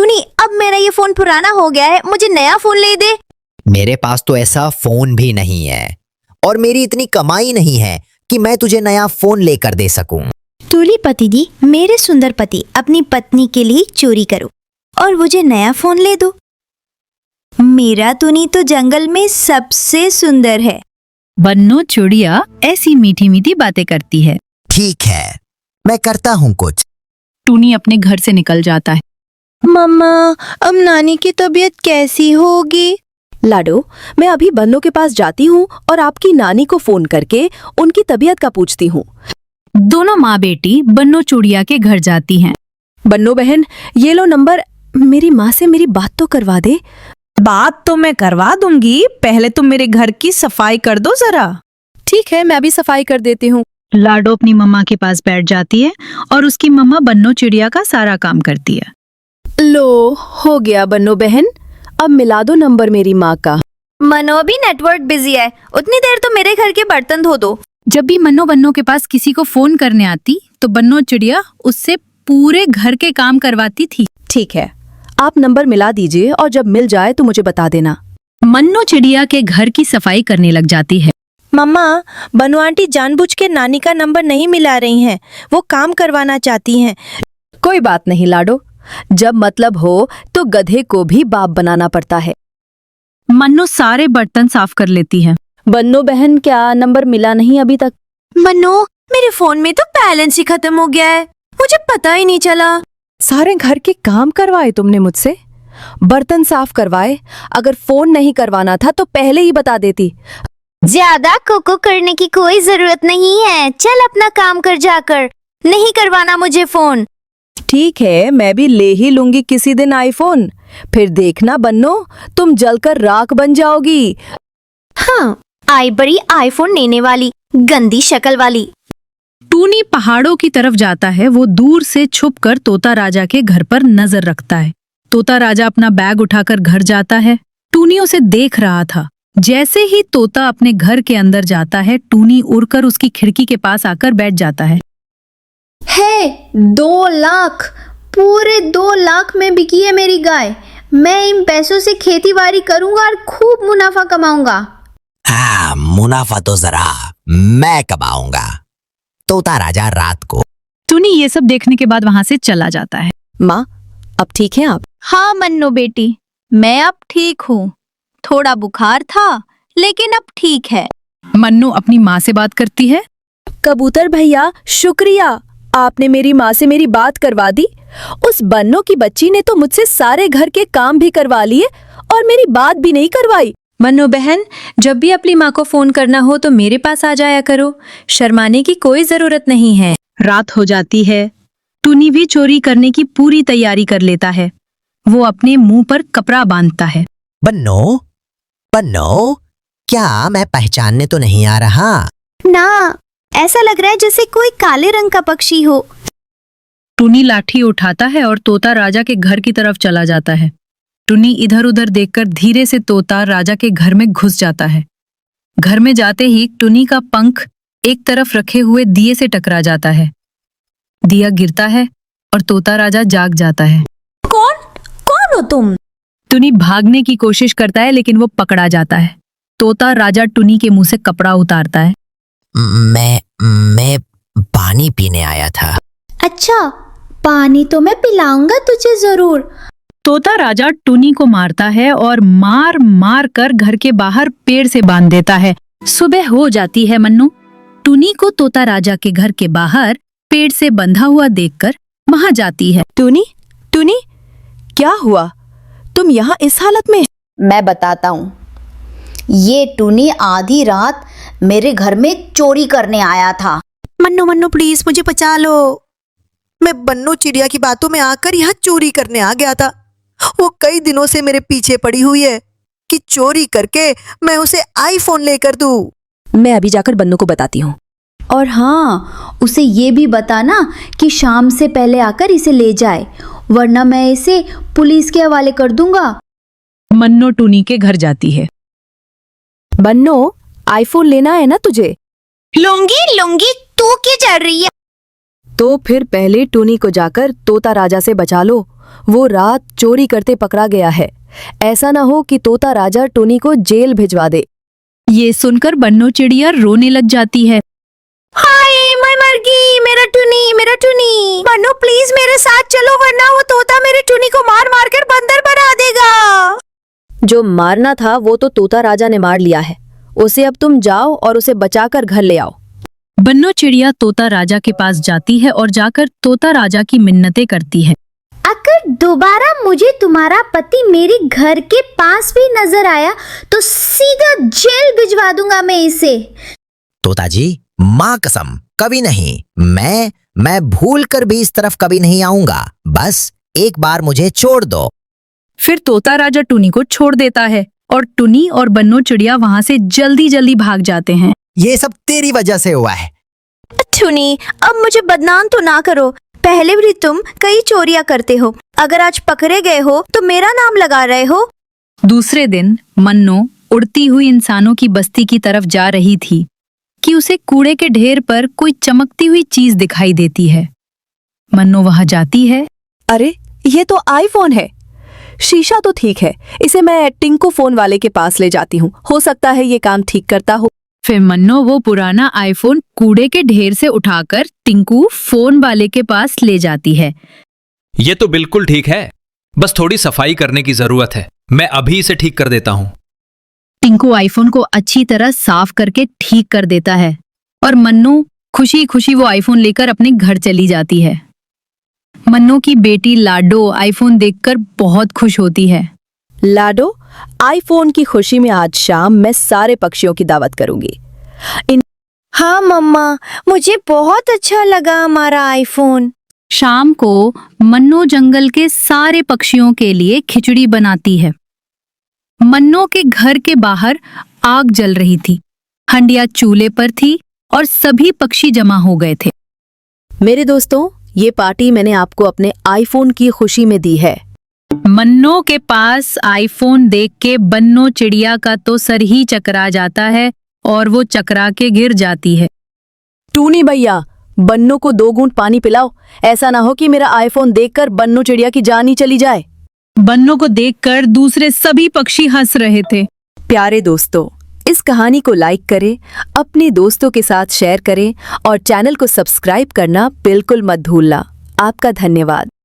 टूनी, अब मेरा ये फोन पुराना हो गया है, मुझे नया फोन ले दे। मेरे पास तो ऐसा फोन भी नहीं है और मेरी इतनी कमाई नहीं है कि मैं तुझे नया फोन लेकर दे सकूं। टूली पति दी, मेरे सुंदर पति अपनी पत्नी के लिए चोरी करो और मुझे नया फोन ले दो। मेरा टूनी तो जंगल में सबसे सुंदर है। बन्नो चिड़िया ऐसी मीठी मीठी बातें करती है। ठीक है, मैं करता हूँ कुछ। टूनी अपने घर से निकल जाता है। मम्मा, अब नानी की तबीयत कैसी होगी? लाडो, मैं अभी बन्नो के पास जाती हूँ और आपकी नानी को फोन करके उनकी तबीयत का पूछती हूँ। दोनों माँ बेटी बन्नो चिड़िया के घर जाती हैं। बन्नो बहन, ये लो नंबर, मेरी माँ से मेरी बात तो करवा दे। बात तो मैं करवा दूंगी, पहले तुम मेरे घर की सफाई कर दो जरा। ठीक है, मैं भी सफाई कर देती हूँ। लाडो अपनी मम्मा के पास बैठ जाती है और उसकी मम्मा बन्नो चिड़िया का सारा काम करती है। लो, हो गया बन्नो बहन, अब मिला दो नंबर मेरी माँ का। मनो, भी नेटवर्क बिजी है, उतनी देर तो मेरे घर के बर्तन धो दो। जब भी मन्नो बन्नो के पास किसी को फोन करने आती तो बन्नो चिड़िया उससे पूरे घर के काम करवाती थी। ठीक है, आप नंबर मिला दीजिए और जब मिल जाए तो मुझे बता देना। मन्नो चिड़िया के घर की सफाई करने लग जाती है। मम्मा, बनु आंटी जानबूझ के नानी का नंबर नहीं मिला रही हैं, वो काम करवाना चाहती हैं। कोई बात नहीं लाडो, जब मतलब हो तो गधे को भी बाप बनाना पड़ता है। मन्नो सारे बर्तन साफ कर लेती है। बन्नो बहन, क्या नंबर मिला नहीं अभी तक? मनु, मेरे फोन में तो बैलेंस ही खत्म हो गया है, मुझे पता ही नहीं चला। सारे घर के काम करवाए तुमने मुझसे, बर्तन साफ करवाए। अगर फोन नहीं करवाना था तो पहले ही बता देती। ज्यादा कोको करने की कोई जरूरत नहीं है, चल अपना काम कर जाकर, नहीं करवाना मुझे फोन। ठीक है, मैं भी ले ही लूंगी किसी दिन आईफोन, फिर देखना बन्नो, तुम जलकर राख बन जाओगी। हाँ, आई बड़ी आईफोन लेने वाली, गंदी शक्ल वाली। टूनी पहाड़ों की तरफ जाता है। वो दूर से छुपकर तोता राजा के घर पर नजर रखता है। तोता राजा अपना बैग उठाकर घर जाता है। टूनी उसे देख रहा था। जैसे ही तोता अपने घर के अंदर जाता है, टूनी उड़कर उसकी खिड़की के पास आकर बैठ जाता है। 2 लाख, पूरे 2 लाख में बिकी है मेरी गाय। मैं इन पैसों से खेती बाड़ी करूंगा और खूब मुनाफा कमाऊंगा। हाँ, मुनाफा तो जरा मैं कमाऊंगा। तोता राजा रात को। टूनी ये सब देखने के बाद वहां से चला जाता है। माँ, अब ठीक है आप? हाँ मन्नो बेटी, मैं अब ठीक हूँ। थोड़ा बुखार था, लेकिन अब ठीक है। मन्नो अपनी माँ से बात करती है। कबूतर भैया, शुक्रिया, आपने मेरी माँ से मेरी बात करवा दी। उस बन्नो की बच्ची ने तो मुझसे सारे घर के काम भी करवा लिए और मेरी बात भी नहीं करवाई। मन्नो बहन, जब भी अपनी माँ को फोन करना हो तो मेरे पास आ जाया करो, शर्माने की कोई जरूरत नहीं है। रात हो जाती है। टूनी भी चोरी करने की पूरी तैयारी कर लेता है। वो अपने मुंह पर कपड़ा बांधता है। बन्नो, बन्नो, क्या मैं पहचानने तो नहीं आ रहा? ना, ऐसा लग रहा है जैसे कोई काले रंग का पक्षी हो। टूनी लाठी उठाता है और तोता राजा के घर की तरफ चला जाता है। टूनी इधर उधर देखकर धीरे से तोता राजा के घर में घुस जाता है। घर में जाते ही टूनी का पंख एक तरफ रखे हुए दिए से टकरा जाता है। दिया गिरता है और तोता राजा जाग जाता है। कौन हो तुम? टूनी भागने की कोशिश करता है, लेकिन वो पकड़ा जाता है। तोता राजा टूनी के मुंह से कपड़ा उतारता है। मैं पानी पीने आया था। अच्छा, पानी तो मैं पिलाऊंगा तुझे जरूर। तोता राजा टूनी को मारता है और मार मार कर घर के बाहर पेड़ से बांध देता है। सुबह हो जाती है। मन्नू टूनी को तोता राजा के घर के बाहर पेड़ से बंधा हुआ देखकर वहां जाती है। टूनी, टूनी, क्या हुआ? तुम यहाँ इस हालत में? मैं बताता हूँ। ये टूनी आधी रात मेरे घर में चोरी करने आया था। मन्नू प्लीज मुझे बचा लो। मैं बन्नो चिड़िया की बातों में आकर यहाँ चोरी करने आ गया था। वो कई दिनों से मेरे पीछे पड़ी हुई है कि चोरी करके मैं उसे आईफोन लेकर दूं। मैं अभी जाकर बन्नो को बताती हूँ। और हाँ, उसे ये भी बताना कि शाम से पहले आकर इसे ले जाए, वरना मैं इसे पुलिस के हवाले कर दूंगा। मन्नो टूनी के घर जाती है। बन्नो, आईफोन लेना है ना तुझे? लूंगी, तू क्या चल रही है? तो फिर पहले टूनी को जाकर तोता राजा से बचा लो वो रात चोरी करते पकड़ा गया है। ऐसा ना हो कि तोता राजा टुनी को जेल भिजवा दे। ये सुनकर बन्नो चिड़िया रोने लग जाती है। हाय मैं मर गई, मेरा टुनी। बन्नू प्लीज मेरे साथ चलो वरना वो तोता मेरे टुनी को मार मार कर बंदर बना देगा। जो मारना था वो तो तोता राजा ने मार लिया है। उसे अब तुम जाओ और उसे बचाकर घर ले आओ। बन्नो चिड़िया तोता राजा के पास जाती है और जाकर तोता राजा की मिन्नतें करती है। अगर दोबारा मुझे तुम्हारा पति मेरे घर के पास भी नजर आया तो सीधा जेल भिजवा दूंगा मैं इसे। तोता जी, माँ कसम कभी नहीं। मैं भूल कर भी इस तरफ कभी नहीं आऊंगा। बस एक बार मुझे छोड़ दो। फिर तोता राजा टुनी को छोड़ देता है और टुनी और बन्नो चिड़िया वहां से जल्दी जल्दी भाग जाते हैं। ये सब तेरी वजह से हुआ है। टुनी अब मुझे बदनाम तो ना करो। पहले भी तुम कई चोरियां करते हो, अगर आज पकड़े गए हो तो मेरा नाम लगा रहे हो। दूसरे दिन मन्नो उड़ती हुई इंसानों की बस्ती की तरफ जा रही थी कि उसे कूड़े के ढेर पर कोई चमकती हुई चीज दिखाई देती है। मन्नो वहां जाती है। अरे ये तो आईफोन है। शीशा तो ठीक है, इसे मैं टिंकू फोन वाले के पास ले जाती हूँ। हो सकता है ये काम ठीक करता हो। फिर मन्नो वो पुराना आईफोन कूड़े के ढेर से उठाकर टिंकू फोन वाले के पास ले जाती है। ये तो बिल्कुल ठीक है, बस थोड़ी सफाई करने की जरूरत है। मैं अभी इसे ठीक कर देता हूँ। टिंकू आईफोन को अच्छी तरह साफ करके ठीक कर देता है और मन्नो खुशी खुशी वो आईफोन लेकर अपने घर चली जाती है। मन्नो की बेटी लाडो आईफोन देखकर बहुत खुश होती है। लाडो, आईफोन की खुशी में आज शाम मैं सारे पक्षियों की दावत करूंगी। हाँ मम्मा, मुझे बहुत अच्छा लगा हमारा आईफोन। शाम को मन्नो जंगल के सारे पक्षियों के लिए खिचड़ी बनाती है। मन्नो के घर के बाहर आग जल रही थी। हंडिया चूल्हे पर थी और सभी पक्षी जमा हो गए थे। मेरे दोस्तों, ये पार्टी मैंने आपको अपने आईफोन की खुशी में दी है। मन्नो के पास आईफोन देख के बन्नो चिड़िया का तो सर ही चकरा जाता है और वो चकरा के गिर जाती है। टूनी भैया, बन्नो को 2 घूंट पानी पिलाओ। ऐसा ना हो कि मेरा आईफोन देखकर बन्नो चिड़िया की जान ही चली जाए। बन्नो को देखकर दूसरे सभी पक्षी हंस रहे थे। प्यारे दोस्तों, इस कहानी को लाइक करें, अपने दोस्तों के साथ शेयर करें और चैनल को सब्सक्राइब करना बिल्कुल मत भूलना। आपका धन्यवाद।